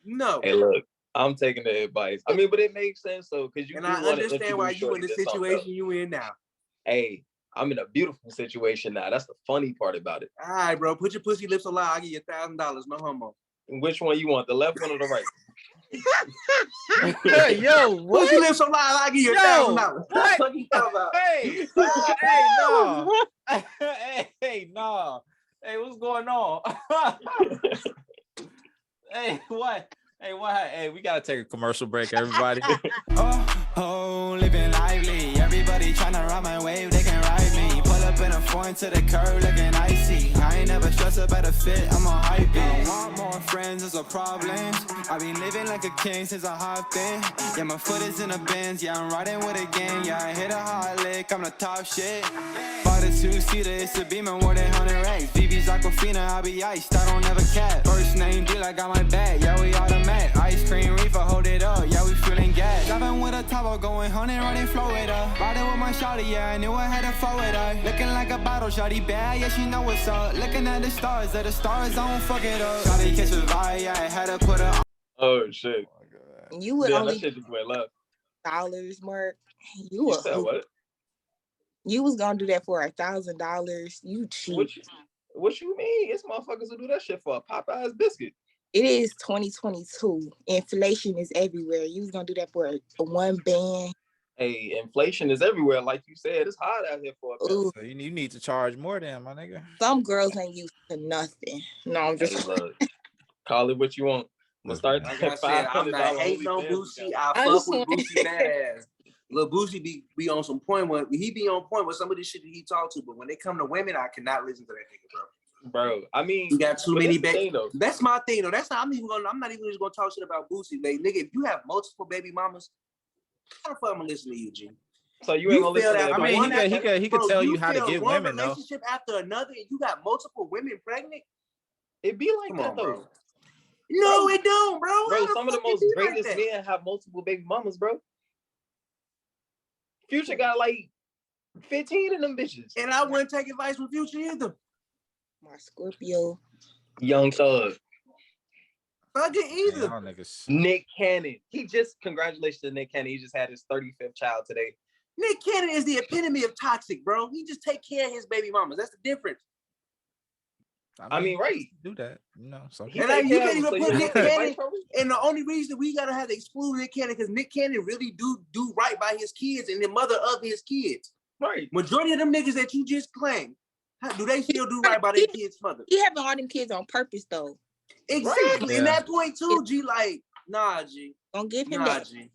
No. Hey, look, I'm taking the advice. I mean, but it makes sense though, because you. And I understand why you in the situation you in now. Hey, I'm in a beautiful situation now. That's the funny part about it. All right, bro. Put your pussy lips on loud, I'll give you $1,000. No homo. Which one you want? The left one or the right? Yo, what? Pussy lips on loud, I'll give you $1,000. What are you talking about? Hey, no. Hey, what's going on? Hey, what? Hey, we gotta take a commercial break, everybody. Living lively. Everybody tryna ride my wave, they can ride me. Pull up in a foreign to the curb, looking icy. I ain't never stressed about a fit, I'm on hype it. Want more friends is a problem. I been living like a king since I hopped in. Yeah, my foot is in the bins, yeah, I'm riding with a gang. Yeah, I hit a hot lick, I'm the top shit. Bought a two-seater, it's a Beamer, more than 100 racks. VV's Aquafina, I be iced, I don't ever cap. First name deal, I got my bag, yeah, we automatic. Ice cream reefer, hold it up, yeah, we feeling gas. Driving with a Tabo, going 100, running flow it up. Riding with my shawty, yeah, I knew I had to flow it up. Looking like a bottle, shawty bad, yeah, she know what's up. Looking at the stars, that the stars don't fuck it up. Shawty catch a vibe, yeah, I had to put her. Oh shit! You would only that shit just went left. $1,000, Mark. You said what? You was gonna do that for $1,000. You cheap. What you mean? It's motherfuckers who do that shit for a Popeye's biscuit. It is 2022. Inflation is everywhere. You was gonna do that for a one band. Hey, inflation is everywhere. Like you said, it's hot out here for a band. So you need to charge more than my nigga. Some girls ain't used to nothing. No, I'm just look, call it what you want. I'm gonna start like I said, I'm not hating on Boosie. I fuck with Boosie badass. Lil Boosie be on some point when he be on point with some of the shit that he talk to, but when they come to women, I cannot listen to that nigga, bro. I mean, you got too many baby. That's my thing though. That's not. I'm not even just gonna talk shit about Boosie. Like, nigga, if you have multiple baby mamas, how the fuck I'm gonna listen to you, G? So you ain't gonna listen to that. I mean, he could tell you how to get women though. Relationship after another, and you got multiple women pregnant. It be like that though. No, it don't, bro. Bro, some of the most greatest men have multiple baby mamas, bro. Future got like 15 of them bitches. And I wouldn't take advice from Future either. My Scorpio. Young Thug. Fuck it either. Man, Nick Cannon. Congratulations to Nick Cannon. He just had his 35th child today. Nick Cannon is the epitome of toxic, bro. He just take care of his baby mamas. That's the difference. I mean, right. Do that, you know. So you can't even put Nick Cannon. And the only reason we gotta have to exclude Nick Cannon because Nick Cannon really do right by his kids and the mother of his kids. Right. Majority of them niggas that you just claimed, do they still do right by their kids' mother? He having all them kids on purpose though. Exactly. Right. And that point too, G, like, nah, G. Don't give him that. G.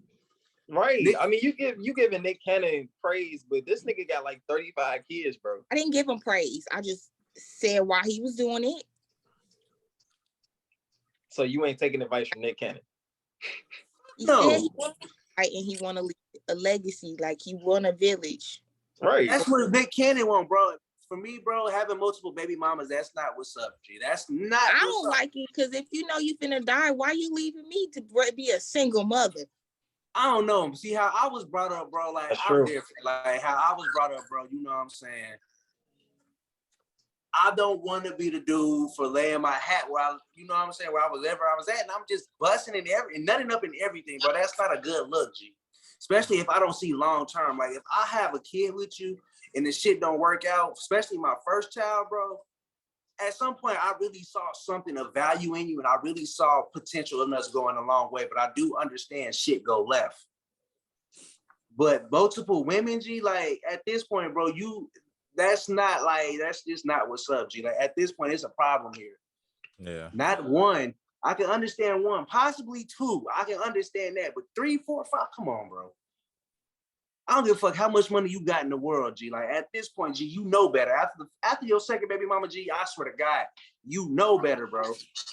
Right. I mean, you giving Nick Cannon praise, but this nigga got like 35 kids, bro. I didn't give him praise. I just said why he was doing it. So you ain't taking advice from Nick Cannon? No. He and he want to leave a legacy, like he won a village. Right. That's what Nick Cannon want, bro. For me, bro, having multiple baby mamas, that's not what's up, G. That's not. I don't like it because if you know you finna die, why you leaving me to be a single mother? I don't know. See how I was brought up, bro. Like I'm different. Like how I was brought up, bro. You know what I'm saying? I don't want to be the dude for laying my hat where I, you know what I'm saying, where I was at, and I'm just busting and nutting up in everything, bro. That's not a good look, G. Especially if I don't see long term. Like if I have a kid with you and the shit don't work out, especially my first child, bro. At some point, I really saw something of value in you, and I really saw potential in us going a long way. But I do understand shit go left. But multiple women, G, like at this point, bro, that's just not what's up, G. Like at this point, it's a problem here. Yeah. Not one. I can understand one, possibly two. I can understand that, but 3, 4, 5. Come on, bro. I don't give a fuck how much money you got in the world, G. Like at this point, G, you know better. After your second baby mama, G, I swear to God, you know better, bro.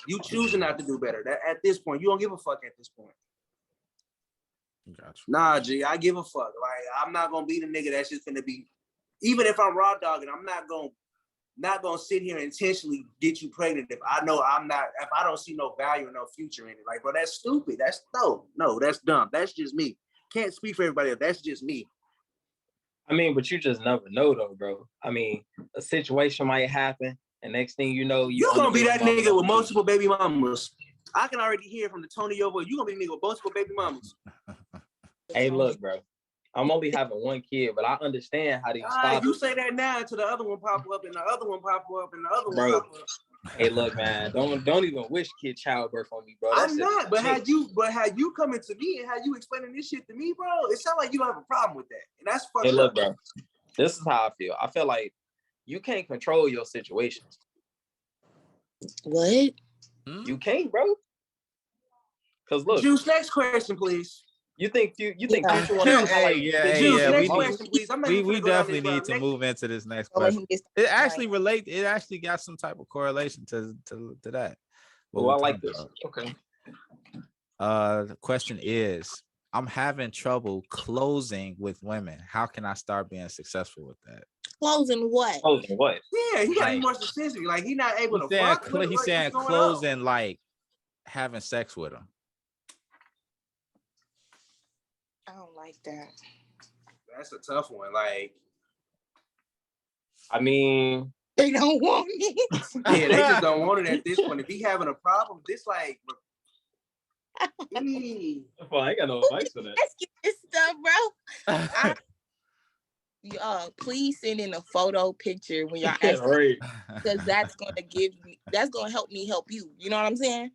You choosing not to do better. At this point, you don't give a fuck at this point. Gotcha. Nah, G, I give a fuck. Like I'm not gonna be the nigga that's just gonna be. Even if I'm raw dogging, I'm not gonna sit here and intentionally get you pregnant if I know if I don't see no value and no future in it. Like, bro, that's stupid. That's no, that's dumb. That's just me. Can't speak for everybody else. That's just me. I mean, but you just never know though, bro. I mean, a situation might happen, and next thing you know, you're gonna be that nigga with multiple baby mamas. I can already hear from the tone of your voice. You're gonna be a nigga with multiple baby mamas. Hey, look, bro. I'm only having one kid, but I understand how these fathers. You say that now until the other one pop up and the other one pop up and the other one pop up. Hey, look, man, don't even wish kid childbirth on me, bro. I'm not, but how you coming to me and how you explaining this shit to me, bro, it sounds like you don't have a problem with that. And that's fucked up. Hey, look, bro. This is how I feel. I feel like you can't control your situations. What? You can't, bro. Because look, Juice, next question, please. You think Future want Juice, next we, question, please. We definitely need to move into this next question. It actually got some type of correlation to that. Well, I like this. About. Okay. The question is, I'm having trouble closing with women. How can I start being successful with that? Closing what? Closing what? Yeah, he gotta be more specific. Like he's not able to fuck. He's saying closing, like having sex with him. I don't like that. That's a tough one. Like, I mean, they don't want me. Yeah, they just don't want it at this point. If he having a problem, this like. Well, I ain't got no advice for that. Let's get this stuff, bro. Please send in a photo picture when y'all ask, because that's gonna help me help you. You know what I'm saying?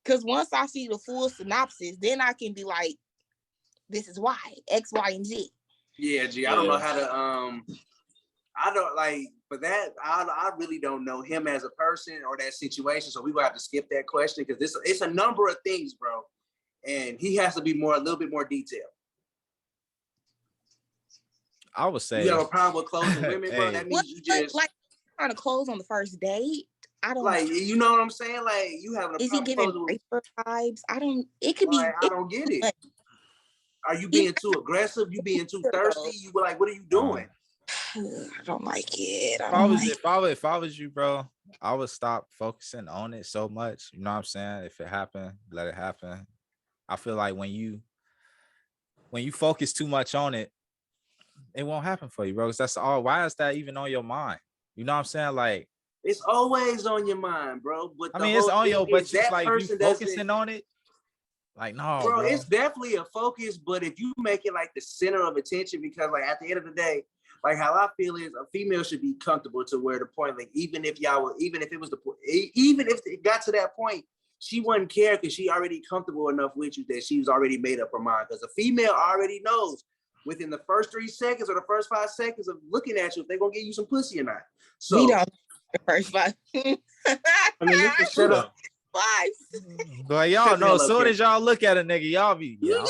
Because once I see the full synopsis, then I can be like, this is why X, Y, and Z. Yeah, G. I don't know how to. I don't like, but that I really don't know him as a person or that situation. So we gonna have to skip that question because it's a number of things, bro, and he has to be a little bit more detailed. I would say you have a problem with closing women, bro. That means you just like trying to close on the first date. I don't like, you know what I'm saying? Like you having a problem. Is he giving raper vibes? I don't. It could be. I don't get it. Are you being too aggressive? You being too thirsty? You were like, what are you doing? I don't like it. If I was you, bro, I would stop focusing on it so much. You know what I'm saying? If it happened, let it happen. I feel like when you focus too much on it, it won't happen for you, bro. That's all. Why is that even on your mind? You know what I'm saying? Like it's always on your mind, bro. But I mean, it's on your, but it's like you focusing on it. Like, no, bro, it's definitely a focus, but if you make it like the center of attention, because like at the end of the day, like how I feel is a female should be comfortable to where the point, like even if it got to that point, she wouldn't care because she already comfortable enough with you that she's already made up her mind. Because a female already knows within the first 3 seconds or the first 5 seconds of looking at you if they're gonna give you some pussy or not. So we don't the first 5. I mean, you can shut up. 5. But y'all know, as soon as y'all look at a nigga, y'all be fuck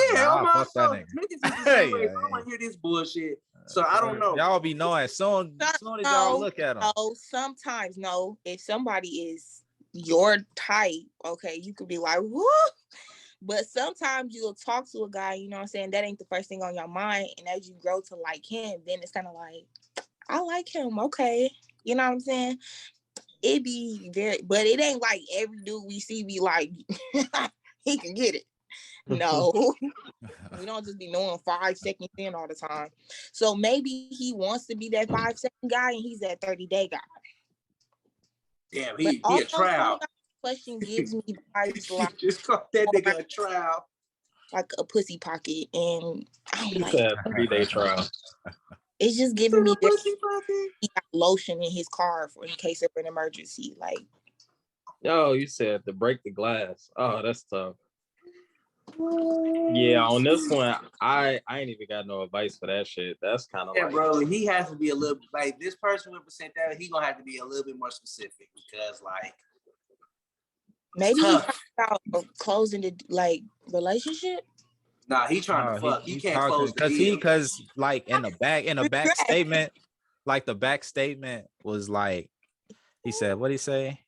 that nigga. I don't want to hear this bullshit. So I don't know. Y'all be knowing soon as y'all look at them. No, sometimes no. If somebody is your type, okay, you could be like, whoo. But sometimes you'll talk to a guy, you know what I'm saying? That ain't the first thing on your mind. And as you grow to like him, then it's kind of like, I like him, okay. You know what I'm saying? It be but it ain't like every dude we see be like, he can get it. No, we don't just be knowing 5 seconds in all the time. So maybe he wants to be that 5-second guy and he's that 30-day guy. Damn, he a trial. Question gives me vibes like just call that nigga a trial, like a pussy pocket, and I'm like 3-day trial. It's just giving me he got lotion in his car in case of an emergency. Like, yo, you said to break the glass. Oh, that's tough. Yeah, on this one, I ain't even got no advice for that shit. That's kind of like, bro. He has to be a little like this person represent that. He gonna have to be a little bit more specific because like maybe he's talking about closing the like relationship. Nah, he trying to fuck. He can't close because like in the back statement, like the back statement was like, he said, what did he say?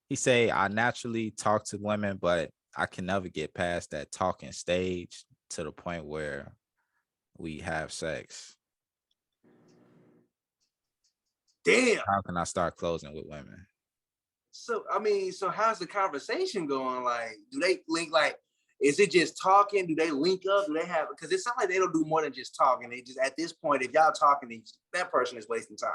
He say, I naturally talk to women, but I can never get past that talking stage to the point where we have sex. Damn. How can I start closing with women? So, I mean, so how's the conversation going? Like, do they link, like, is it just talking? Do they link up? Do they have, because it sounds like they don't do more than just talking. They just, at this point, if y'all talking, that person is wasting time.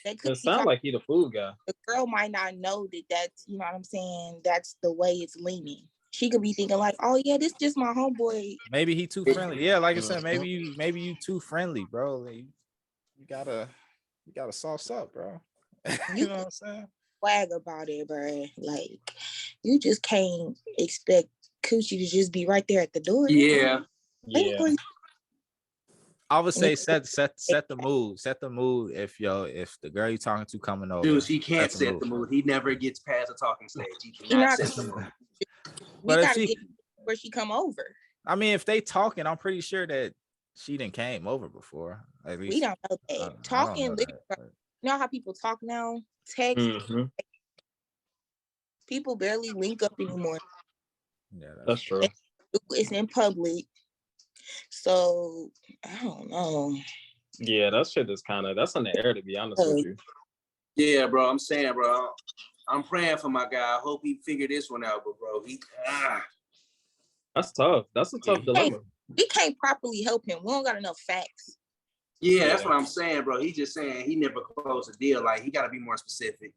It sounds like he the food guy. The girl might not know that that's, you know what I'm saying, that's the way it's leaning. She could be thinking like, oh yeah, this just my homeboy. Maybe he too friendly. Yeah, like I said, maybe you too friendly, bro. Like, you gotta sauce up, bro. You know what I'm saying? Swag about it, bro. Like, you just can't expect coochie to just be right there at the door. Yeah. I would say set the mood. Set the mood if the girl you're talking to coming over. Dude, he can't set the mood. He never gets past the talking stage. He cannot set the mood. But before she come over. I mean, if they talking, I'm pretty sure that she didn't came over before. At least We don't know that. I don't Talking, know that, but... you know how people talk now? Text. People barely link up anymore. Yeah, that's true. It's in public. So I don't know. Yeah, that shit is that's in the air, to be honest with you. Yeah, bro. I'm saying, bro. I'm praying for my guy. I hope he figured this one out, but bro, that's tough. That's a tough dilemma. We can't properly help him. We don't got enough facts. Yeah, that's what I'm saying, bro. He just saying he never closed a deal. Like, he got to be more specific.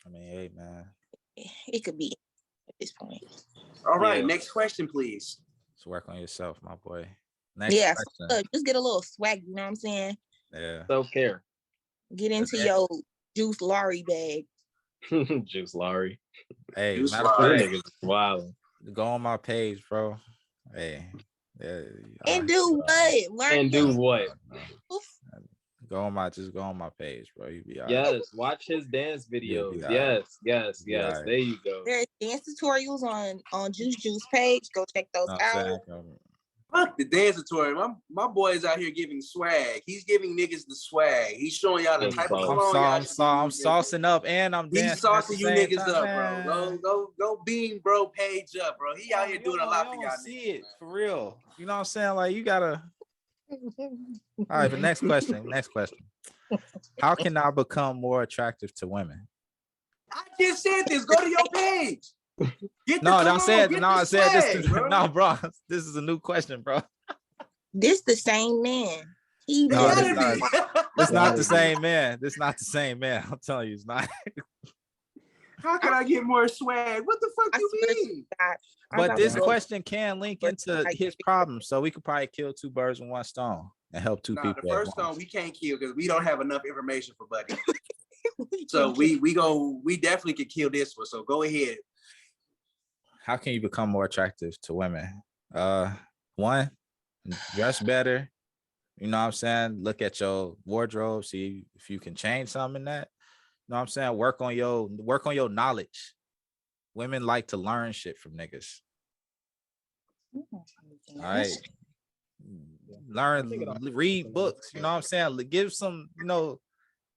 I mean, hey, man. It could be at this point. All right, next question, please. Just work on yourself, my boy. Next question. Just get a little swag, you know what I'm saying? Yeah. Self-care. Get into your Juice Laurie bag. Juice Laurie. Hey, Juice matter of fact, wow. Go on my page, bro. Hey. Yeah, and do what? Learn and do what? Go on my page, bro. You be all right. Yes, watch his dance videos. Yes. Right. There you go. There's dance tutorials on Juice page. Go check those out. Fuck the dance tutorial. My boy is out here giving swag. He's giving niggas the swag. He's showing y'all the type of cologne I'm saucing up and I'm dancing. He's saucing you niggas up, bro. Go beam bro page up, bro. He out here doing a lot for y'all. See it for real. You know what I'm saying? Like, you gotta. All right, the next question. How can I become more attractive to women? I just said this. Go to your page. I said this. No, bro. This is a new question, bro. This the same man. It's not the same man. This not the same man. I'm telling you, it's not. How can I get more swag? What the fuck you mean? But this question can link into his problem, so we could probably kill two birds with one stone and help two people. The first stone we can't kill because we don't have enough information for Buddy. So we definitely could kill this one. So go ahead. How can you become more attractive to women? One, dress better. You know what I'm saying? Look at your wardrobe, see if you can change something in that. You know what I'm saying? Work on your knowledge. Women like to learn shit from niggas. All right. Read books. You know what I'm saying? Give some,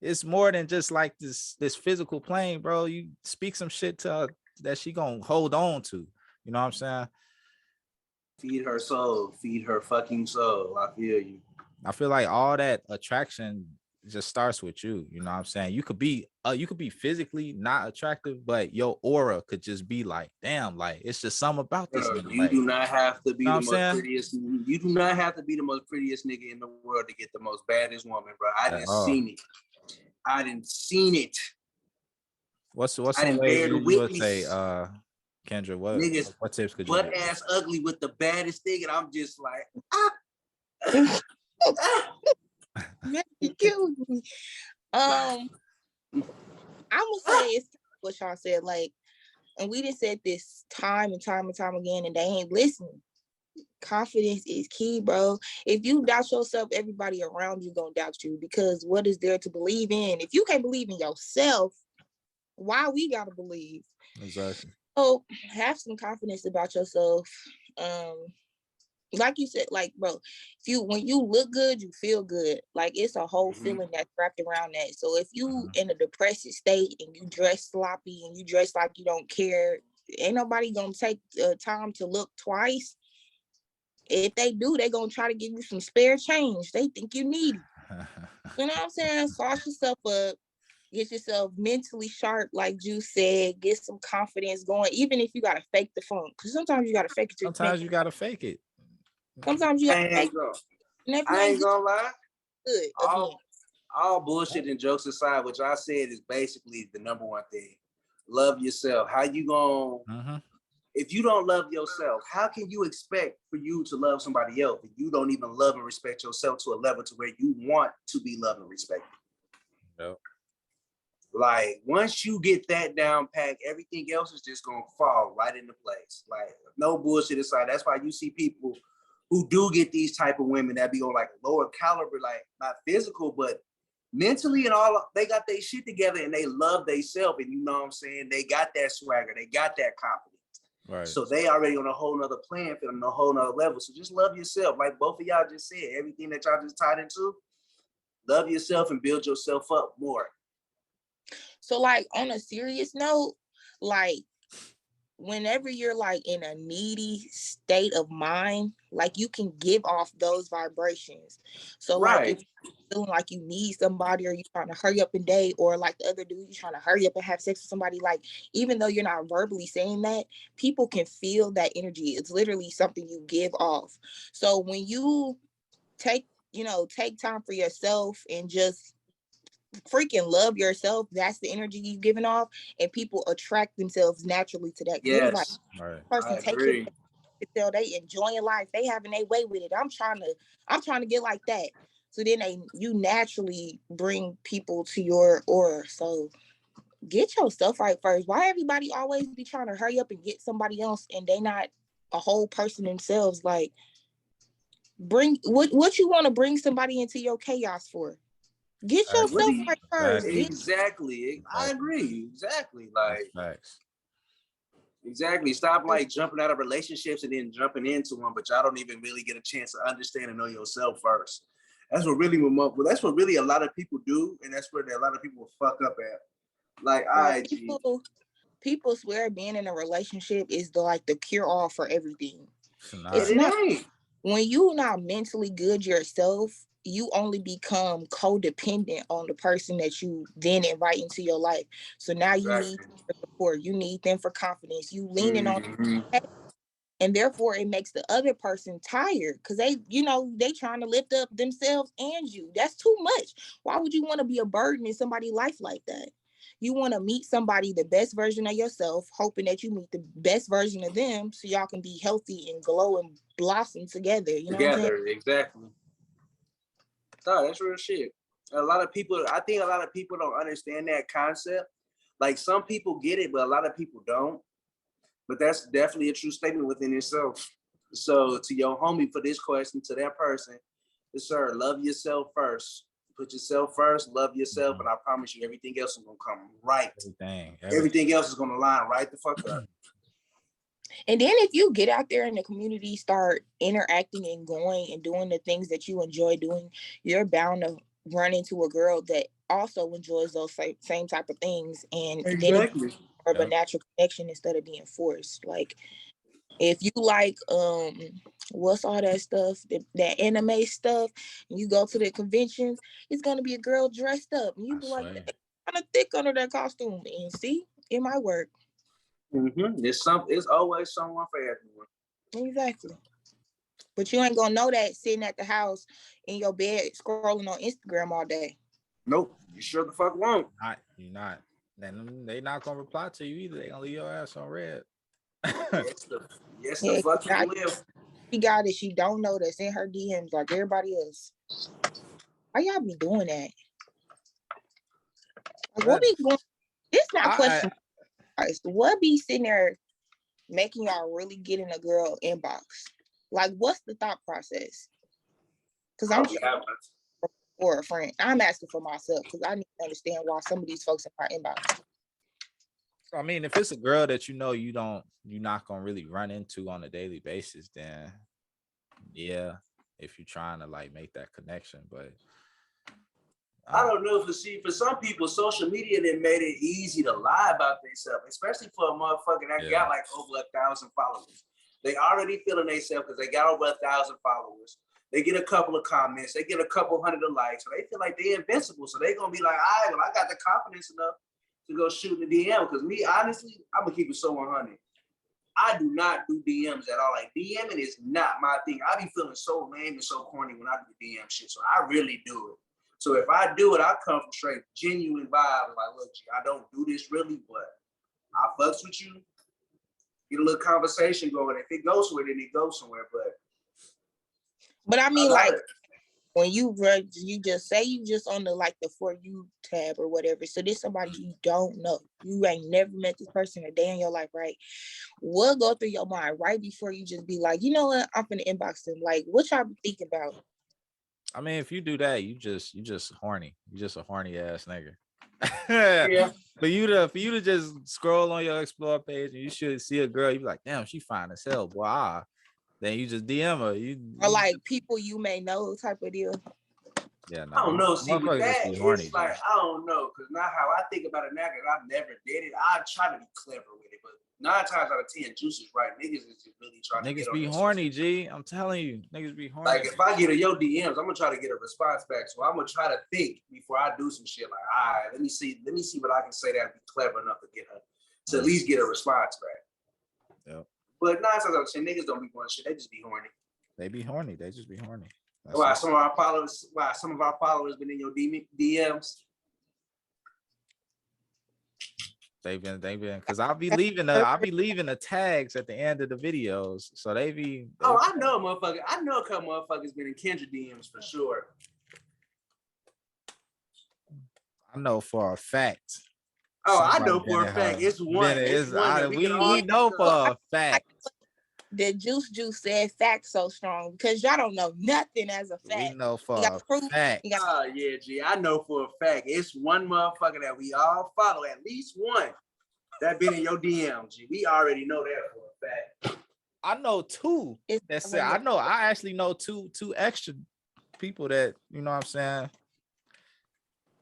it's more than just like this physical plane, bro. You speak some shit to her that she gonna hold on to. You know what I'm saying? Feed her soul. Feed her fucking soul. I feel you. I feel like all that attraction just starts with you. You know what I'm saying? You could be physically not attractive, but your aura could just be like, damn, like it's just something about this nigga. You do not have to be the most prettiest. You do not have to be the most prettiest nigga in the world to get the most baddest woman, bro. I didn't seen it. What's some way you would say, Kendra? What tips could you? Butt ass ugly with the baddest thing, and I'm just like, You killed me. I'm gonna say it's what y'all said, like, and we just said this time and time again, and they ain't listening. Confidence is key, bro. If you doubt yourself, everybody around you gonna doubt you, because what is there to believe in? If you can't believe in yourself, why we gotta believe? Exactly. So have some confidence about yourself. Like you said, like, bro, when you look good, you feel good. Like, it's a whole feeling that's wrapped around that. So if you in a depressed state and you dress sloppy and you dress like you don't care, ain't nobody gonna take time to look twice. If they do, they gonna try to give you some spare change. They think you need it. You know what I'm saying? Sauce yourself up. Get yourself mentally sharp, like Juice said. Get some confidence going, even if you gotta fake the funk. Because sometimes you gotta fake it. Sometimes you gotta fake it. Sometimes you gotta fake it. I ain't gonna lie. Good. All bullshit and jokes aside, which I said is basically the number one thing. Love yourself. How you gonna? If you don't love yourself, how can you expect for you to love somebody else if you don't even love and respect yourself to a level to where you want to be loved and respected? Yep. Like, once you get that down pat, everything else is just gonna fall right into place. Like, no bullshit aside. That's why you see people who do get these type of women that be on like lower caliber, like not physical, but mentally and all, they got their shit together and they love themselves. And you know what I'm saying? They got that swagger. They got that confidence. Right. So they already on a whole nother plan, on a whole nother level. So just love yourself. Like both of y'all just said, everything that y'all just tied into, love yourself and build yourself up more. So like on a serious note, like whenever you're like in a needy state of mind, like you can give off those vibrations. So like if you're feeling like you need somebody or you're trying to hurry up and date, or like the other dude, you're trying to hurry up and have sex with somebody, like even though you're not verbally saying that, people can feel that energy. It's literally something you give off. So when you take time for yourself and just freaking love yourself, that's the energy you've given off, and people attract themselves naturally to that. Yes, like right. I agree. Until they enjoying life, they having their way with it. I'm trying to get like that. So then you naturally bring people to your aura. So get yourself right first. Why everybody always be trying to hurry up and get somebody else and they not a whole person themselves? Like bring what you want to bring somebody into your chaos for? Get yourself right first. Exactly. I agree. Exactly. Like Facts. Exactly. Stop like jumping out of relationships and then jumping into one, but y'all don't even really get a chance to understand and know yourself first. That's what really a lot of people do, and that's where a lot of people fuck up at. Like people swear being in a relationship is the cure all for everything. It's not. When you're not mentally good yourself, you only become codependent on the person that you then invite into your life. So now you need them for support, you need them for confidence, you leaning on, and therefore it makes the other person tired because they trying to lift up themselves and you. That's too much. Why would you want to be a burden in somebody's life like that? You want to meet somebody, the best version of yourself, hoping that you meet the best version of them so y'all can be healthy and glow and blossom together. You know what I'm saying? Exactly. No, that's real shit. I think a lot of people don't understand that concept. Like some people get it, but a lot of people don't. But that's definitely a true statement within itself. So to your homie for this question, to that person, sir, love yourself first. Put yourself first, love yourself, and I promise you everything else is gonna come right. Everything else is gonna line right the fuck up. And then if you get out there in the community, start interacting and going and doing the things that you enjoy doing, you're bound to run into a girl that also enjoys those same type of things. And then it's more of a natural connection instead of being forced. Like if you like what's all that stuff, that anime stuff, and you go to the conventions, it's gonna be a girl dressed up, and you be like, kind of thick under that costume, and see, it might work. It's always someone for everyone. Exactly. But you ain't gonna know that sitting at the house in your bed scrolling on Instagram all day. Nope, you sure the fuck won't. You're not. Then they not gonna reply to you either. They gonna leave your ass on red. Yes, the fuck you will. She got it. She don't know that's in her DMs like everybody else. Why y'all be doing that? Like, what be going? This my question. What be sitting there making y'all really get in a girl inbox? Like, what's the thought process? Because I'm for a friend. I'm asking for myself because I need to understand why some of these folks in my inbox. I mean, if it's a girl that you're not gonna really run into on a daily basis, then yeah, if you're trying to like make that connection, but I don't know. For some people, social media then made it easy to lie about themselves, especially for a motherfucker that got like over 1,000 followers. They already feeling themselves because they got over 1,000 followers. They get a couple of comments, they get a couple hundred of likes, so they feel like they're invincible. So they're gonna be like, all right, well, I got the confidence enough to go shoot in the DM. Because me, honestly, I'm gonna keep it so 100. I do not do DMs at all. Like DMing is not my thing. I be feeling so lame and so corny when I do DM shit. So I really do it. So if I do it, I come from straight genuine vibes. Like, look, G, I don't do this really, but I fucks with you. Get a little conversation going. If it goes somewhere, then it goes somewhere. But I mean, like, when you just say you just on the For You tab or whatever. So this somebody you don't know. You ain't never met this person a day in your life, right? What go through your mind right before you just be like, you know what? I'm finna inbox them. Like, what y'all be thinking about? I mean, if you do that, you just horny. You just a horny ass nigga. Yeah. For you to just scroll on your explore page and you should see a girl, you be like, damn, she fine as hell, boy. Then you just DM her. Or like people you may know type of deal. Yeah, no. I don't know. See, with that, horny, it's like, I don't know. Because not how I think about it now, because I've never did it. I try to be clever with it. But 9 times out of 10, Juice is right. Niggas is just really trying to get on be horny, G. I'm telling you. Niggas be horny. Like, if I get your DMs, I'm going to try to get a response back. So I'm going to try to think before I do some shit. Like, all right, let me see what I can say that would be clever enough to get her, to at least get a response back. Yep. But 9 times out of 10, niggas don't be doing shit. They just be horny. They be horny. They just be horny. Why some of our followers been in your DMs? They've been because I'll be leaving the tags at the end of the videos. So they be I know motherfucker. I know a couple motherfuckers been in Kendra DMs for sure. I know for a fact. I know for a fact. It's one. We know for a fact. The Juice said facts so strong because y'all don't know nothing as a fact. We know for a fact. Yeah, G. I know for a fact. It's one motherfucker that we all follow, at least one that been in your DM, G. We already know that for a fact. I know two. That's it. I actually know two extra people that, you know what I'm saying?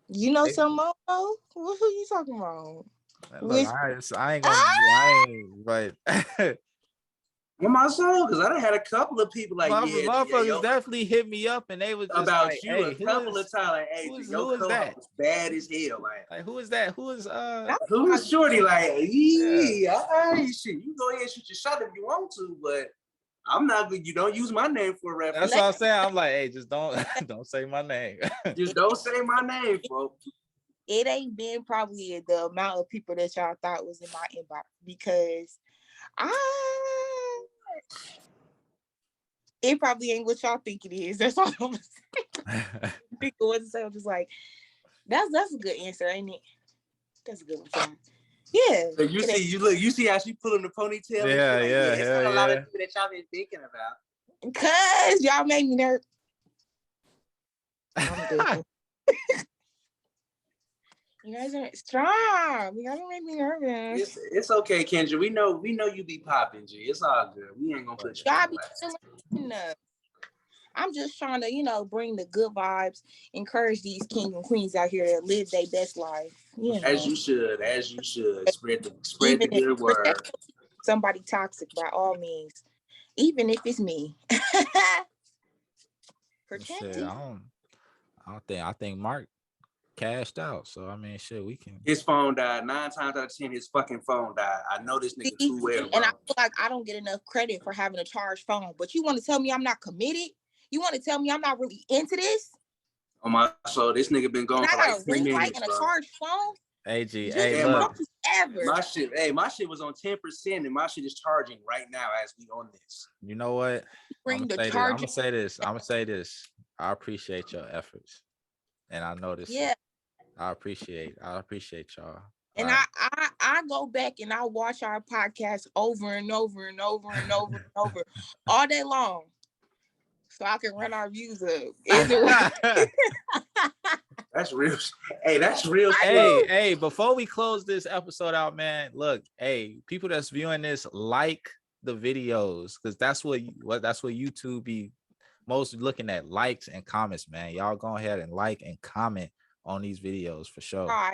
You know some more? Who you talking about? Look, I ain't but On my soul, because I done had a couple of people like motherfuckers definitely hit me up and they was just about like, you hey, a couple of times. Like, hey, who is that? Was bad as hell. Like who is that? Who's Shorty? Like, shit. You go ahead and shoot your shot if you want to, but I'm not good. You don't use my name for a reference. That's what I'm saying. I'm like, hey, just don't say my name. Just don't say my name, folks. It ain't been probably the amount of people that y'all thought was in my inbox because it probably ain't what y'all think it is. That's all I'm gonna say. People wasn't saying, I'm just like, that's a good answer, ain't it? That's a good one. Yeah. So you see how she pulling the ponytail? Yeah. It's not a lot of people that y'all been thinking about. Cause y'all made me nervous. You guys are strong. You guys make me nervous. It's okay, Kendra. We know you be popping, G. It's all good. We ain't gonna put you on blast. I'm just trying to, bring the good vibes, encourage these kings and queens out here to live their best life. As you should. Spread the good word. Somebody toxic by all means, even if it's me. I think Mark cashed out. So I mean, shit, we can. His phone died 9 times out of 10. His fucking phone died. I know this nigga too well. And I feel like I don't get enough credit for having a charged phone. But you want to tell me I'm not committed? You want to tell me I'm not really into this? Oh my soul, this nigga been going for like 3 minutes, and a charged phone. AG, look. My shit was on 10% and my shit is charging right now as we on this. You know what? I'm gonna say this. I appreciate your efforts, and I know this. Yeah. I appreciate y'all. And I go back and I watch our podcast over and over and over and over and over all day long, so I can run our views up. That's real. Hey, that's real. Hey, before we close this episode out, man, look, hey, people that's viewing this, like the videos, because that's what YouTube be most looking at, likes and comments, man. Y'all go ahead and like and comment on these videos for sure.